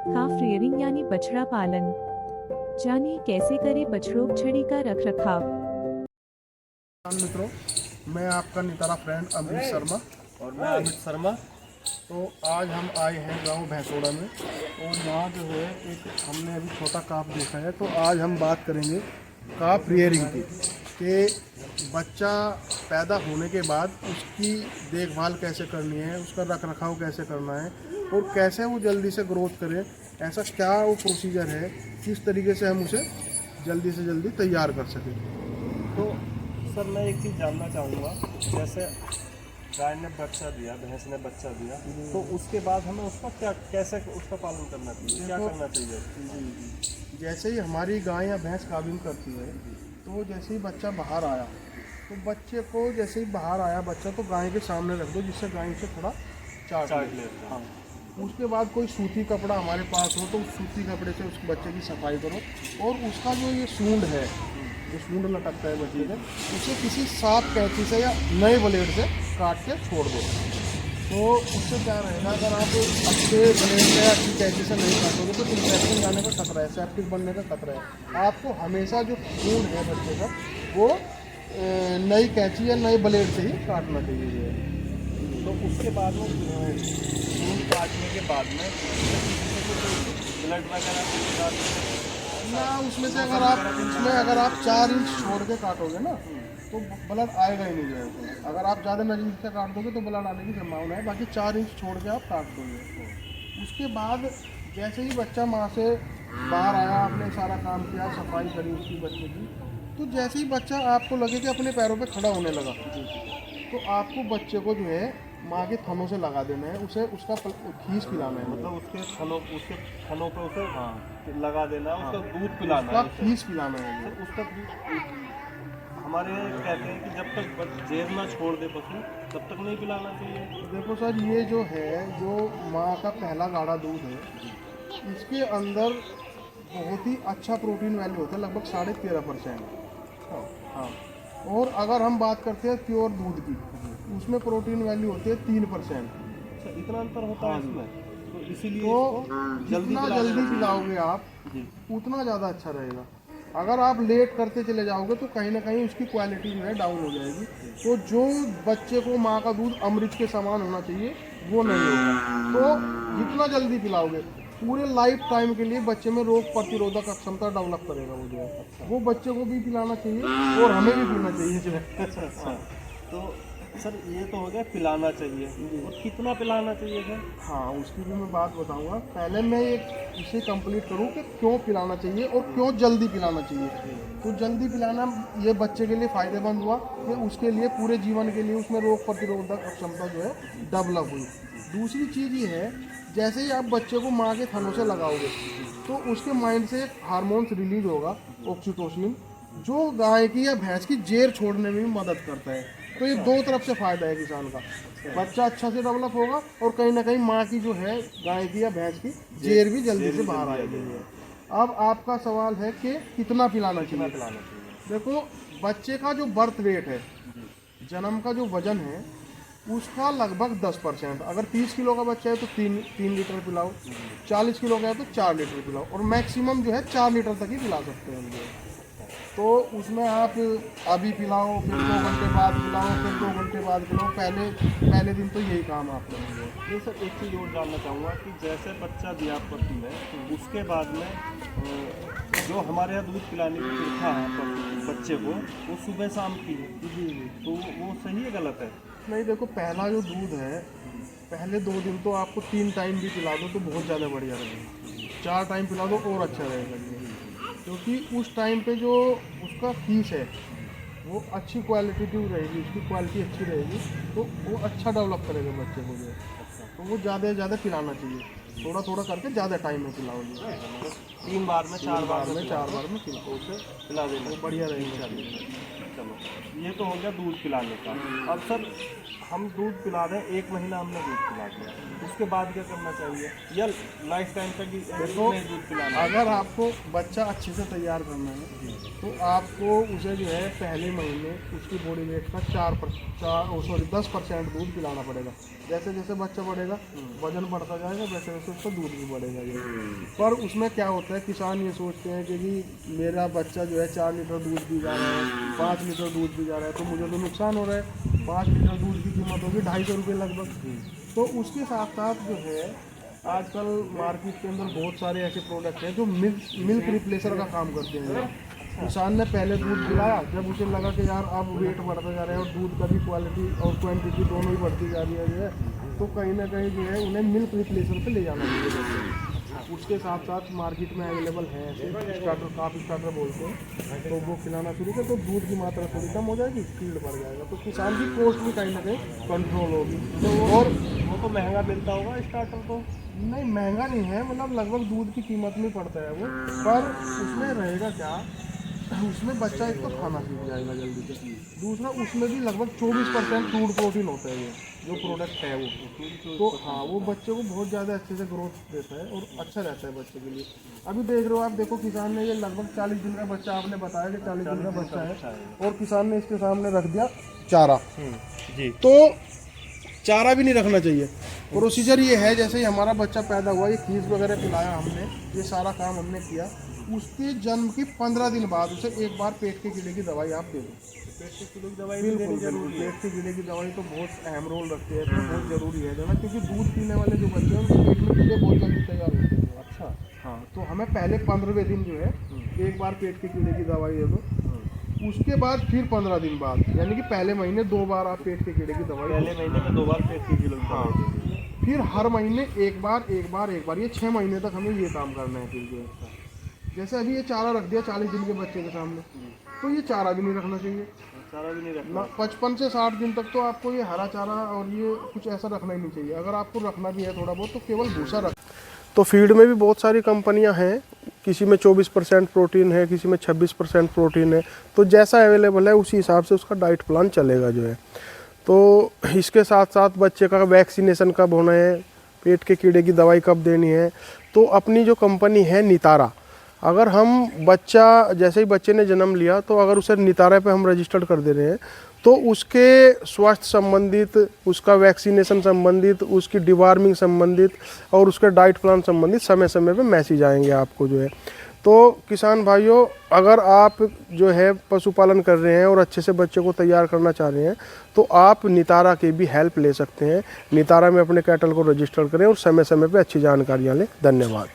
काफ rearing यानी बछड़ा पालन। जानिए कैसे करें बछड़ों छड़ी का रखरखाव। मित्रों, मैं आपका नितारा फ्रेंड अमित शर्मा और मैं अमित शर्मा। तो आज हम आए हैं गांव भैंसोड़ा में और यहाँ जो है एक हमने अभी छोटा काफ देखा है। तो आज हम बात करेंगे काफ रियरिंग की कि बच्चा पैदा होने के बाद उसकी देखभाल कैसे करनी है, उसका रख रखाव कैसे करना है और कैसे वो जल्दी से ग्रोथ करे। ऐसा क्या वो प्रोसीजर है, किस तरीके से हम उसे जल्दी से जल्दी तैयार कर सकें। तो सर मैं एक चीज़ जानना चाहूँगा, जैसे गाय ने बच्चा दिया, भैंस ने बच्चा दिया, तो उसके बाद हमें उसका क्या कैसे उसका पालन करना चाहिए, क्या करना चाहिए? जैसे ही हमारी गाय या भैंस गाभिन करती है तो जैसे ही बच्चा बाहर आया तो बच्चे को जैसे ही बाहर आया बच्चा तो गाय के सामने रख दो जिससे गाय से थोड़ा चाट ले। हाँ, उसके बाद कोई सूती कपड़ा हमारे पास हो तो उस सूती कपड़े से उस बच्चे की सफाई करो और उसका जो ये सूंड है, जो सूंड लटकता है बच्चे का, उसे किसी साफ कैंची से या नए ब्लेड से काट के छोड़ दो। तो उससे क्या रहेगा, अगर आप अच्छे ब्लेड से या अच्छी कैंची से नहीं काटोगे तो इन्फेक्शन जाने का खतरा है, सेप्टिक बनने का खतरा है। आपको हमेशा जो खून है बच्चे का वो नई कैंची या नए ब्लेड से ही काटना चाहिए। तो उसके बाद में खून काटने के बाद में ब्लड वगैरह ना, उसमें से अगर आप 4 इंच छोड़ के काटोगे ना तो ब्लड आएगा ही नहीं जाएगा। अगर आप ज़्यादा नज़दीक से काट दोगे तो ब्लड आने की संभावना है, बाकी 4 इंच छोड़ के आप काट दोगे। उसके बाद जैसे ही बच्चा माँ से बाहर आया, आपने सारा काम किया, सफाई करी उसकी बच्चे की, तो जैसे ही बच्चा आपको लगे कि अपने पैरों पे खड़ा होने लगा तो आपको बच्चे को जो है माँ के थनों से लगा देना है, उसे उसका खीस पिलाना है। मतलब उसके थनों पे उसे लगा देना है, उसका दूध पिलाना है, उसका खीस पिलाना है। उसका हमारे कहते हैं कि जब तक जेब ना छोड़ दे पशु तब तक नहीं पिलाना चाहिए। देखो सर, ये जो है जो माँ का पहला गाढ़ा दूध है, इसके अंदर बहुत ही अच्छा प्रोटीन वैल्यू होता है, लगभग 13.5%। हाँ, और अगर हम बात करते हैं प्योर दूध की, उसमें प्रोटीन वैल्यू होती है 3%। अच्छा, इतना अंतर होता है इसमें, तो इसीलिए तो जितना जल्दी पिलाओगे आप उतना ज़्यादा अच्छा रहेगा। अगर आप लेट करते चले जाओगे तो कहीं ना कहीं उसकी क्वालिटी जो है डाउन हो जाएगी। तो जो बच्चे को माँ का दूध अमृत के समान होना चाहिए वो नहीं होगा। तो जितना जल्दी पिलाओगे पूरे लाइफ टाइम के लिए बच्चे में रोग प्रतिरोधक क्षमता डेवलप करेगा वो जो है। वो बच्चे को भी पिलाना चाहिए और हमें भी पीना चाहिए जो है। अच्छा, तो सर ये तो हो गया पिलाना चाहिए, और कितना पिलाना चाहिए सर? हाँ, उसकी भी मैं बात बताऊंगा। पहले मैं इसे कंप्लीट करूँ कि क्यों पिलाना चाहिए और क्यों जल्दी पिलाना चाहिए। तो जल्दी पिलाना ये बच्चे के लिए फ़ायदेमंद हुआ कि उसके लिए पूरे जीवन के लिए उसमें रोग प्रतिरोधक क्षमता जो है डेवलप हुई। दूसरी चीज़ ये है, जैसे ही आप बच्चे को माँ के थनों से लगाओगे तो उसके माइंड से एक हार्मोन्स रिलीज होगा, ऑक्सीटोसिन, जो गाय की या भैंस की जेर छोड़ने में भी मदद करता है। तो ये दो तरफ से फ़ायदा है किसान का, बच्चा अच्छा से डेवलप होगा और कहीं ना कहीं माँ की जो है गाय की या भैंस की जेर भी जल्दी से बाहर आएगी। अब आपका सवाल है कि कितना पिलाना चाहिए। देखो, बच्चे का जो बर्थ वेट है, जन्म का जो वजन है, उसका लगभग 10%। अगर 30 किलो का बच्चा है तो 3 लीटर पिलाओ, 40 किलो का है तो 4 लीटर पिलाओ, और मैक्सिमम जो है 4 लीटर तक ही पिला सकते हैं हम लोग। तो उसमें आप अभी पिलाओ, फिर 2 घंटे बाद पिलाओ, फिर 2 घंटे बाद पिलाओ, पहले दिन तो यही काम आप करेंगे। नहीं सर, एक चीज़ और जानना चाहूँगा कि जैसे बच्चा दिया पशु ने, उसके बाद में जो हमारे यहाँ दूध पिलाने की प्रथा है बच्चे को, वो सुबह शाम की है, तो वो सही है गलत है? नहीं, देखो, पहला जो दूध है, पहले 2 दिन तो आपको 3 टाइम भी पिला दो तो बहुत ज़्यादा बढ़िया रहेगा। 4 टाइम पिला दो और अच्छा रहेगा ये, क्योंकि उस टाइम पे जो उसका फीस है वो अच्छी क्वालिटेटिव रहेगी, उसकी क्वालिटी अच्छी रहेगी, तो वो अच्छा डेवलप करेगा बच्चे को जो है। तो वो ज़्यादा से ज़्यादा पिलाना चाहिए, थोड़ा थोड़ा करके ज़्यादा टाइम में पिलाओ। 3 बार में 4 बार में पिलाओ, उसे पिला देना, वो बढ़िया रहेगा। चलो ये तो हो गया दूध पिलाने का। अब सर हम दूध पिला रहे हैं, 1 महीना हमने दूध पिला दिया, उसके बाद क्या करना चाहिए या लाइफ टाइम तक देखो, दूध पिलाना है? अगर आपको बच्चा अच्छे से तैयार करना है तो आपको उसे जो है पहले महीने उसकी बॉडी वेट का 10% दूध पिलाना पड़ेगा। जैसे जैसे बच्चा बढ़ेगा वजन बढ़ता जाएगा, वैसे वैसे उसका दूध भी बढ़ेगा ये। पर उसमें क्या होता है, किसान ये सोचते हैं कि जी मेरा बच्चा जो है 4 लीटर दूध पी जा रहा है, 5 लीटर दूध पी जा रहा है, तो मुझे तो नुकसान हो रहा है। 5 लीटर दूध की कीमत होगी 250 रुपये लगभग। तो उसके साथ साथ जो है आजकल मार्केट के अंदर बहुत सारे ऐसे प्रोडक्ट हैं जो मिल्क रिप्लेसर का काम करते हैं। किसान ने पहले दूध पिलाया, जब उसे लगा कि यार अब वेट बढ़ता जा रहा है और दूध का भी क्वालिटी और क्वांटिटी दोनों ही बढ़ती जा रही है जो है, तो कहीं ना कहीं जो है उन्हें मिल्क रिप्लेसर पे ले जाना चाहिए। उसके साथ साथ मार्केट में अवेलेबल है ऐसे स्टार्टर, काफ़ी स्टार्टर बोलते हैं, तो वो खिलाना शुरू कर तो दूध की मात्रा थोड़ी कम हो जाएगी, स्पीड बढ़ जाएगा, तो किसान की कॉस्ट भी कहीं ना कहीं कंट्रोल होगी। और वो तो महंगा मिलता होगा स्टार्टर तो? नहीं, महंगा नहीं है, मतलब लगभग दूध की कीमत में पड़ता है वो। पर उसमें रहेगा क्या, उसमें बच्चा एक तो खाना सीख जाएगा जल्दी से, दूसरा उसमें भी लगभग 24% फूड प्रोटीन होता है ये जो प्रोडक्ट है वो। तो हाँ, वो बच्चे को बहुत ज़्यादा अच्छे से ग्रोथ देता है और अच्छा रहता है बच्चे के लिए। अभी देख रहे हो आप, देखो किसान ने ये लगभग 40 दिन का बच्चा, आपने बताया कि 40 दिन का बच्चा है, और किसान ने इसके सामने रख दिया चारा। जी। तो चारा भी नहीं रखना चाहिए। प्रोसीजर ये है, जैसे ही हमारा बच्चा पैदा हुआ, ये खीस वगैरह पिलाया हमने, ये सारा काम हमने किया, उसके जन्म के 15 दिन बाद उसे एक बार पेट के कीड़े की दवाई आप दे दो। पेट के कीड़े की दवाई बिल्कुल देनी बिल्कुल, जरूरी है? पेट के कीड़े की दवाई तो बहुत अहम रोल रखती है, तो बहुत ज़रूरी है देना, क्योंकि दूध पीने वाले जो बच्चे हैं उनके पेट में कीड़े बहुत जल्दी तैयार होते हैं। अच्छा। हाँ, तो हमें पहले 15वें दिन जो है एक बार पेट के कीड़े की दवाई दे दो, उसके बाद फिर 15 दिन बाद, यानी कि पहले महीने 2 बार आप पेट के कीड़े की दवाई पहले महीने में 2 बार पेट के कीड़े की दवाई देनी है। फिर हर महीने एक बार, ये 6 महीने तक हमें ये काम करना है। फिर जो है जैसे अभी ये चारा रख दिया 40 दिन के बच्चे के सामने, तो ये चारा भी नहीं रखना चाहिए चारा भी नहीं ना। रखना। 55 से 60 दिन तक तो आपको ये हरा चारा और ये कुछ ऐसा रखना ही नहीं चाहिए। अगर आपको रखना भी है थोड़ा बहुत, तो केवल भूसा रख। तो फीड में भी बहुत सारी कंपनियां हैं, किसी में 24% प्रोटीन है, किसी में 26% प्रोटीन है, तो जैसा अवेलेबल है उसी हिसाब से उसका डाइट प्लान चलेगा जो है। तो इसके साथ साथ बच्चे का वैक्सीनेशन कब होना है, पेट के कीड़े की दवाई कब देनी है, तो अपनी जो कंपनी है नितारा, अगर हम बच्चा, जैसे ही बच्चे ने जन्म लिया, तो अगर उसे नितारा पे हम रजिस्टर्ड कर दे रहे हैं, तो उसके स्वास्थ्य संबंधित, उसका वैक्सीनेशन संबंधित, उसकी डिवार्मिंग संबंधित और उसके डाइट प्लान संबंधित समय समय पे मैसेज आएंगे आपको जो है। तो किसान भाइयों, अगर आप जो है पशुपालन कर रहे हैं और अच्छे से बच्चे को तैयार करना चाह रहे हैं, तो आप नितारा की भी हेल्प ले सकते हैं। नितारा में अपने कैटल को रजिस्टर करें और समय समय पे अच्छी जानकारियाँ लें। धन्यवाद।